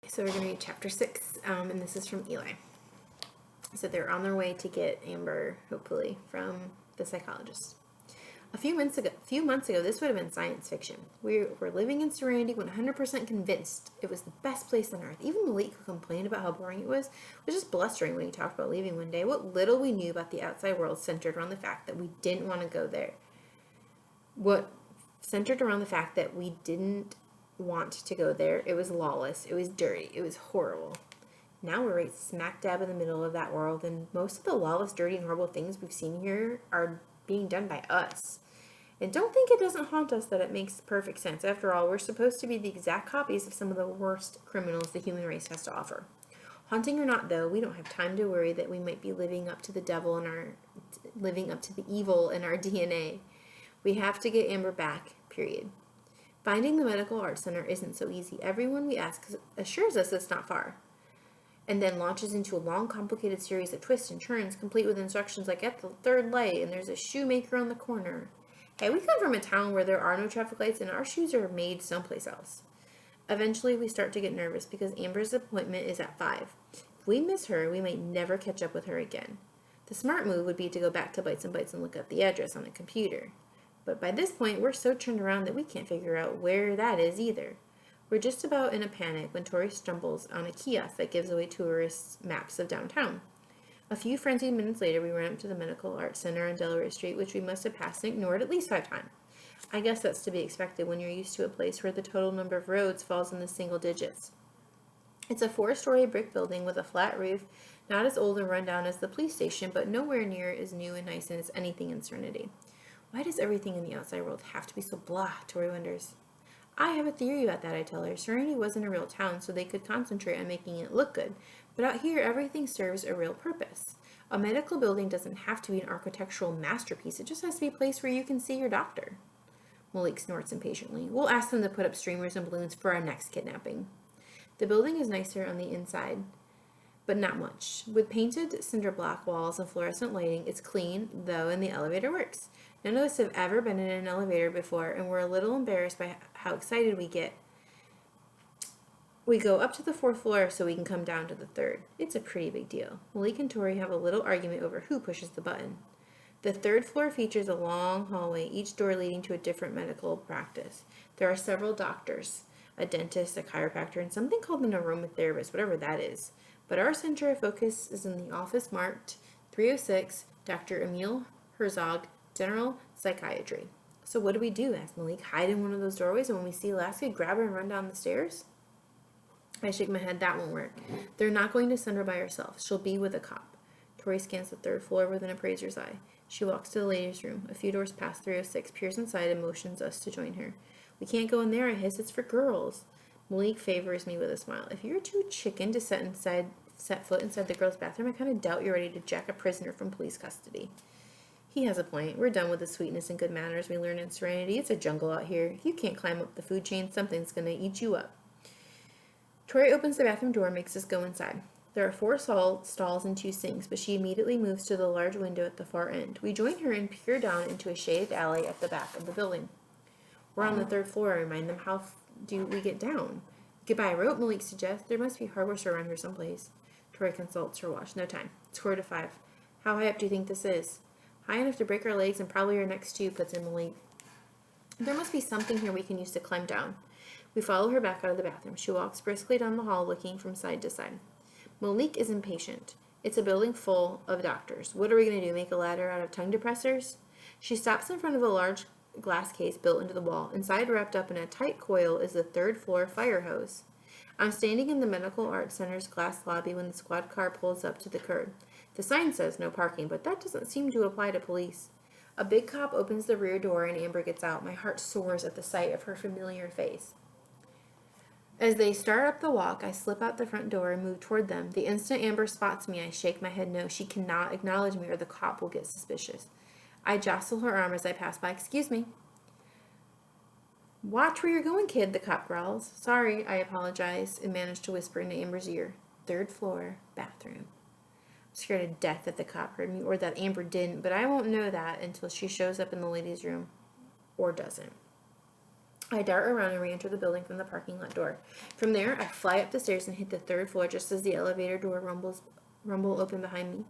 So we're going to read chapter 6, and this is from Eli. So they're on their way to get Amber, hopefully, from the psychologist. A few months ago, this would have been science fiction. We were living in Serenity 100% convinced it was the best place on earth. Even Malik, who complained about how boring it was just blustering when he talked about leaving one day. What little we knew about the outside world centered around the fact that we didn't want to go there. It was lawless. It was dirty. It was horrible. Now we're right smack dab in the middle of that world, and most of the lawless, dirty, and horrible things we've seen here are being done by us. And don't think it doesn't haunt us that it makes perfect sense. After all, we're supposed to be the exact copies of some of the worst criminals the human race has to offer. Haunting or not, though, we don't have time to worry that we might be living up to the evil in our DNA. We have to get Amber back, period. Finding the medical arts center isn't so easy. Everyone we ask assures us it's not far, and then launches into a long, complicated series of twists and turns, complete with instructions like, at the third light, and there's a shoemaker on the corner. Hey, we come from a town where there are no traffic lights, and our shoes are made someplace else. Eventually, we start to get nervous because Amber's appointment is at 5. If we miss her, we might never catch up with her again. The smart move would be to go back to Bites and Bytes and look up the address on a computer. But by this point, we're so turned around that we can't figure out where that is either. We're just about in a panic when Tori stumbles on a kiosk that gives away tourists maps of downtown. A few frenzied minutes later, we run up to the Medical Arts Center on Delaware Street, which we must have passed and ignored at least 5 times. I guess that's to be expected when you're used to a place where the total number of roads falls in the single digits. It's a 4-story brick building with a flat roof, not as old and run down as the police station, but nowhere near as new and nice as anything in Serenity. Why does everything in the outside world have to be so blah, Tori wonders. I have a theory about that, I tell her. Serenity wasn't a real town, so they could concentrate on making it look good. But out here, everything serves a real purpose. A medical building doesn't have to be an architectural masterpiece. It just has to be a place where you can see your doctor. Malik snorts impatiently. We'll ask them to put up streamers and balloons for our next kidnapping. The building is nicer on the inside, but not much. With painted cinder block walls and fluorescent lighting, it's clean, though, and the elevator works. None of us have ever been in an elevator before, and we're a little embarrassed by how excited we get. We go up to the 4th floor so we can come down to the 3rd. It's a pretty big deal. Malik and Tori have a little argument over who pushes the button. The 3rd floor features a long hallway, each door leading to a different medical practice. There are several doctors, a dentist, a chiropractor, and something called an aromatherapist, whatever that is. But our center of focus is in the office marked 306, Dr. Emil Herzog, General Psychiatry. So what do we do? Asked Malik. Hide in one of those doorways, and when we see Alaska, grab her and run down the stairs? I shake my head. That won't work. They're not going to send her by herself. She'll be with a cop. Tori scans the 3rd floor with an appraiser's eye. She walks to the ladies' room. A few doors past 306, peers inside, and motions us to join her. We can't go in there, I hiss. It's for girls. Malik favors me with a smile. If you're too chicken to set foot inside the girls' bathroom, I kind of doubt you're ready to jack a prisoner from police custody. He has a point. We're done with the sweetness and good manners we learn in Serenity. It's a jungle out here. If you can't climb up the food chain, something's going to eat you up. Tori opens the bathroom door and makes us go inside. There are 4 stalls and 2 sinks, but she immediately moves to the large window at the far end. We join her and peer down into a shaded alley at the back of the building. We're on the 3rd floor. I remind them, how do we get down? Goodbye rope, Malik suggests. There must be a hardware store around here someplace. Tori consults her watch. No time. It's 4:45. How high up do you think this is? High enough to break our legs and probably our necks too, puts in Malik. There must be something here we can use to climb down. We follow her back out of the bathroom. She walks briskly down the hall, looking from side to side. Malik is impatient. It's a building full of doctors. What are we going to do, make a ladder out of tongue depressors? She stops in front of a large glass case built into the wall. Inside, wrapped up in a tight coil, is the 3rd floor fire hose. I'm standing in the Medical Arts Center's glass lobby when the squad car pulls up to the curb. The sign says no parking, but that doesn't seem to apply to police. A big cop opens the rear door and Amber gets out. My heart soars at the sight of her familiar face. As they start up the walk, I slip out the front door and move toward them. The instant Amber spots me, I shake my head no. She cannot acknowledge me or the cop will get suspicious. I jostle her arm as I pass by. Excuse me. Watch where you're going, kid, the cop growls. Sorry, I apologize and manage to whisper into Amber's ear. 3rd floor, bathroom. I'm scared to death that the cop heard me or that Amber didn't, but I won't know that until she shows up in the ladies' room or doesn't. I dart around and re-enter the building from the parking lot door. From there, I fly up the stairs and hit the 3rd floor just as the elevator door rumble open behind me.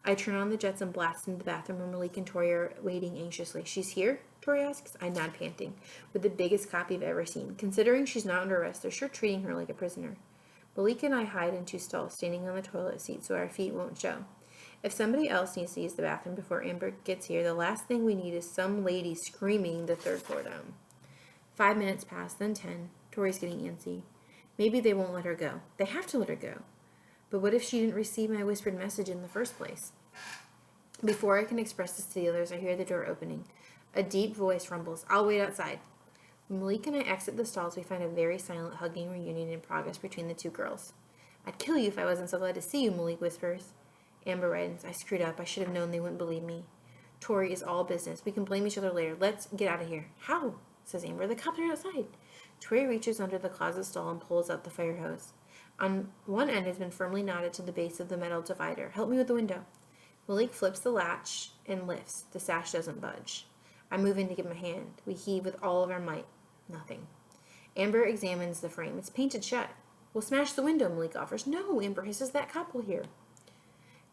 I turn on the jets and blast into the bathroom where Malik and Tori are waiting anxiously. She's here? Tori asks. I nod, panting. With the biggest cop you've ever seen. Considering she's not under arrest, they're sure treating her like a prisoner. Malik and I hide in 2 stalls, standing on the toilet seat so our feet won't show. If somebody else needs to use the bathroom before Amber gets here, the last thing we need is some lady screaming the 3rd floor down. 5 minutes pass, then 10. Tori's getting antsy. Maybe they won't let her go. They have to let her go. But what if she didn't receive my whispered message in the first place? Before I can express this to the others, I hear the door opening. A deep voice rumbles, "I'll wait outside." When Malik and I exit the stalls, we find a very silent hugging reunion in progress between the 2 girls. "I'd kill you if I wasn't so glad to see you," Malik whispers. Amber redens. "I screwed up. I should have known they wouldn't believe me." "Tori is all business. We can blame each other later. Let's get out of here." "How?" says Amber. "The cops are outside." Tori reaches under the closet stall and pulls out the fire hose. On one end has been firmly knotted to the base of the metal divider. "Help me with the window." Malik flips the latch and lifts. The sash doesn't budge. I move in to give him a hand. We heave with all of our might. Nothing. Amber examines the frame. It's painted shut. "We'll smash the window," Malik offers. "No," Amber hisses. "That cop will hear."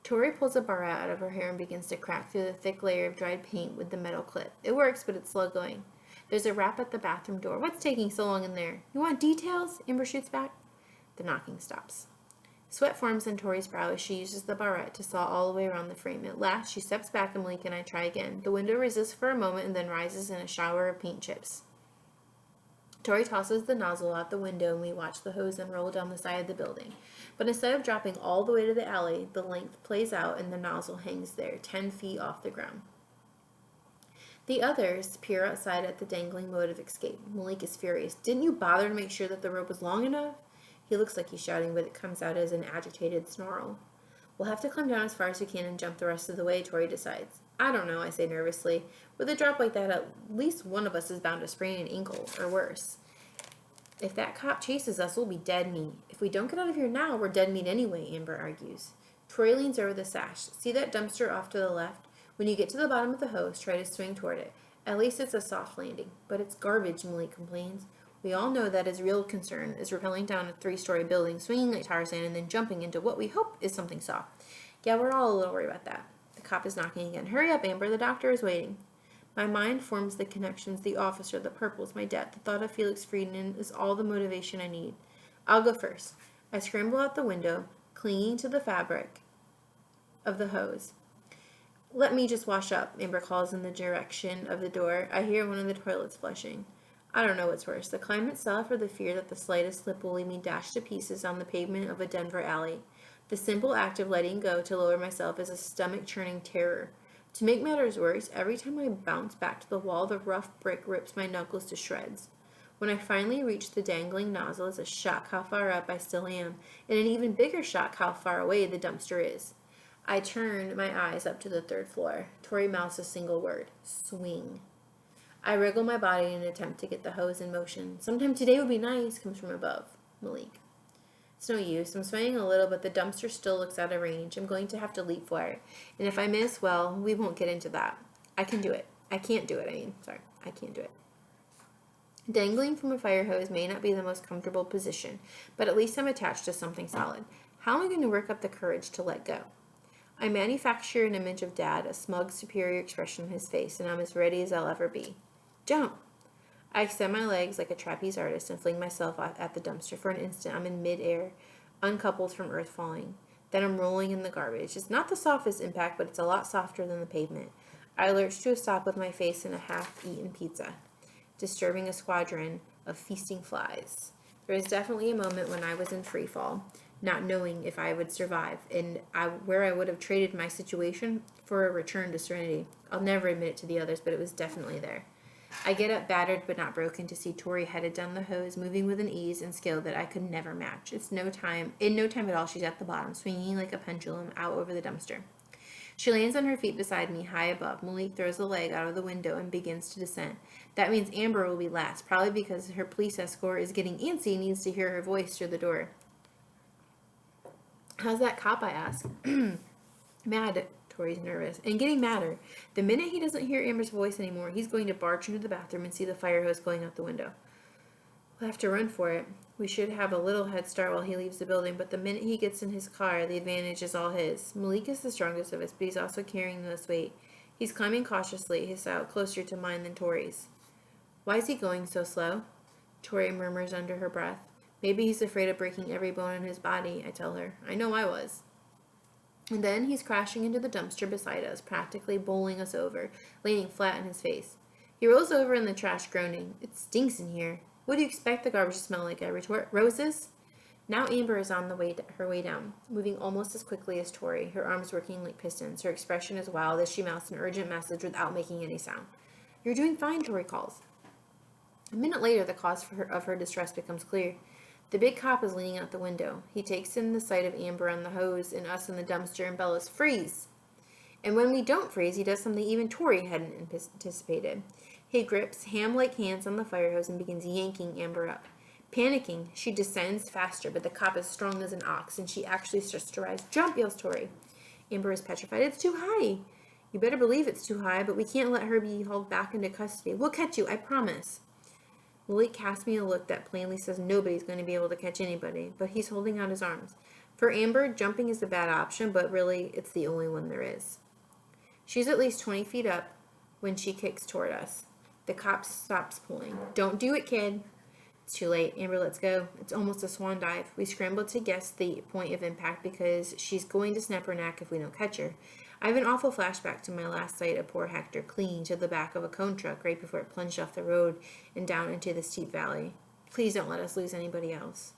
Tori pulls a barrette out of her hair and begins to crack through the thick layer of dried paint with the metal clip. It works, but it's slow going. There's a rap at the bathroom door. "What's taking so long in there?" "You want details?" Amber shoots back. The knocking stops. Sweat forms on Tori's brow as she uses the barrette to saw all the way around the frame. At last, she steps back and Malik and I try again. The window resists for a moment and then rises in a shower of paint chips. Tori tosses the nozzle out the window and we watch the hose unroll down the side of the building. But instead of dropping all the way to the alley, the length plays out and the nozzle hangs there, 10 feet off the ground. The others peer outside at the dangling mode of escape. Malik is furious. "Didn't you bother to make sure that the rope was long enough?" He looks like he's shouting, but it comes out as an agitated snarl. "We'll have to climb down as far as we can and jump the rest of the way," Tori decides. "I don't know," I say nervously. "With a drop like that, at least one of us is bound to sprain an ankle, or worse. If that cop chases us, we'll be dead meat. If we don't get out of here now, we're dead meat anyway," Amber argues. Tori leans over the sash. "See that dumpster off to the left? When you get to the bottom of the hose, try to swing toward it. At least it's a soft landing." "But it's garbage," Malik complains. We all know that his real concern is rappelling down a 3-story building, swinging like Tarzan, and then jumping into what we hope is something soft. Yeah, we're all a little worried about that. The cop is knocking again. "Hurry up, Amber, the doctor is waiting." My mind forms the connections, the officer, the purples, my debt. The thought of Felix Friedman is all the motivation I need. I'll go first. I scramble out the window, clinging to the fabric of the hose. "Let me just wash up," Amber calls in the direction of the door. I hear one of the toilets flushing. I don't know what's worse, the climb itself or the fear that the slightest slip will leave me dashed to pieces on the pavement of a Denver alley. The simple act of letting go to lower myself is a stomach-churning terror. To make matters worse, every time I bounce back to the wall, the rough brick rips my knuckles to shreds. When I finally reach the dangling nozzle, it's a shock how far up I still am, and an even bigger shock how far away the dumpster is. I turn my eyes up to the 3rd floor. Tori mouths a single word. "Swing." I wriggle my body in an attempt to get the hose in motion. "Sometime today would be nice," comes from above. Malik. It's no use. I'm swaying a little, but the dumpster still looks out of range. I'm going to have to leap for it. And if I miss, well, we won't get into that. I can do it. I can't do it, I can't do it. Dangling from a fire hose may not be the most comfortable position, but at least I'm attached to something solid. How am I going to work up the courage to let go? I manufacture an image of Dad, a smug, superior expression on his face, and I'm as ready as I'll ever be. Jump! I extend my legs like a trapeze artist and fling myself at the dumpster. For an instant, I'm in mid-air, uncoupled from earth falling. Then I'm rolling in the garbage. It's not the softest impact, but it's a lot softer than the pavement. I lurch to a stop with my face in a half-eaten pizza, disturbing a squadron of feasting flies. There was definitely a moment when I was in free fall, not knowing if I would survive, and where I would have traded my situation for a return to serenity. I'll never admit it to the others, but it was definitely there. I get up battered but not broken to see Tori headed down the hose, moving with an ease and skill that I could never match. In no time at all, she's at the bottom, swinging like a pendulum out over the dumpster. She lands on her feet beside me, high above. Malik throws a leg out of the window and begins to descend. That means Amber will be last, probably because her police escort is getting antsy and needs to hear her voice through the door. "How's that cop?" I ask. "Mad," Tori's nervous and getting madder. The minute he doesn't hear Amber's voice anymore, he's going to barge into the bathroom and see the fire hose going out the window. We'll have to run for it. We should have a little head start while he leaves the building, but the minute he gets in his car, the advantage is all his. Malik is the strongest of us, but he's also carrying the most weight. He's climbing cautiously, his out closer to mine than Tori's. Why is he going so slow? Tori murmurs under her breath. Maybe he's afraid of breaking every bone in his body, I tell her. I know I was. And then he's crashing into the dumpster beside us, practically bowling us over, leaning flat in his face. He rolls over in the trash, groaning. It stinks in here. What do you expect the garbage to smell like? I retort. Roses? Now Amber is on her way down, moving almost as quickly as Tori, her arms working like pistons. Her expression is wild as she mouths an urgent message without making any sound. You're doing fine, Tori calls. A minute later, the cause of her distress becomes clear. The big cop is leaning out the window. He takes in the sight of Amber on the hose and us in the dumpster and bellows, freeze! And when we don't freeze, he does something even Tori hadn't anticipated. He grips ham-like hands on the fire hose and begins yanking Amber up. Panicking, she descends faster, but the cop is strong as an ox, and she actually starts to rise. Jump, yells Tori. Amber is petrified. It's too high. You better believe it's too high, but we can't let her be hauled back into custody. We'll catch you, I promise. Malik casts me a look that plainly says nobody's going to be able to catch anybody, but he's holding out his arms. For Amber, jumping is a bad option, but really, it's the only one there is. She's at least 20 feet up when she kicks toward us. The cop stops pulling. Don't do it, kid. It's too late. Amber, let's go. It's almost a swan dive. We scramble to guess the point of impact because she's going to snap her neck if we don't catch her. I have an awful flashback to my last sight of poor Hector clinging to the back of a cone truck right before it plunged off the road and down into the steep valley. Please don't let us lose anybody else.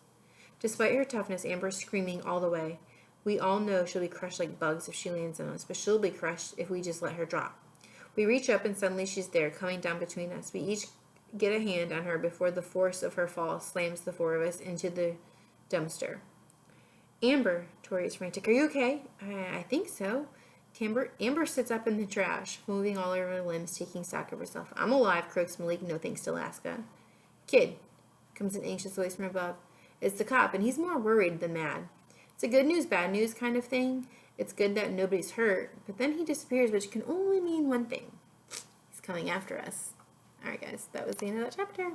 Despite her toughness, Amber is screaming all the way. We all know she'll be crushed like bugs if she lands on us, but she'll be crushed if we just let her drop. We reach up and suddenly she's there, coming down between us. We each get a hand on her before the force of her fall slams the four of us into the dumpster. Amber, Tori is frantic. Are you okay? I think so. Amber sits up in the trash, moving all over her limbs, taking stock of herself. I'm alive, croaks Malik, no thanks to Alaska. Kid, comes an anxious voice from above. It's the cop, and he's more worried than mad. It's a good news, bad news kind of thing. It's good that nobody's hurt, but then he disappears, which can only mean one thing. He's coming after us. Alright guys, that was the end of that chapter.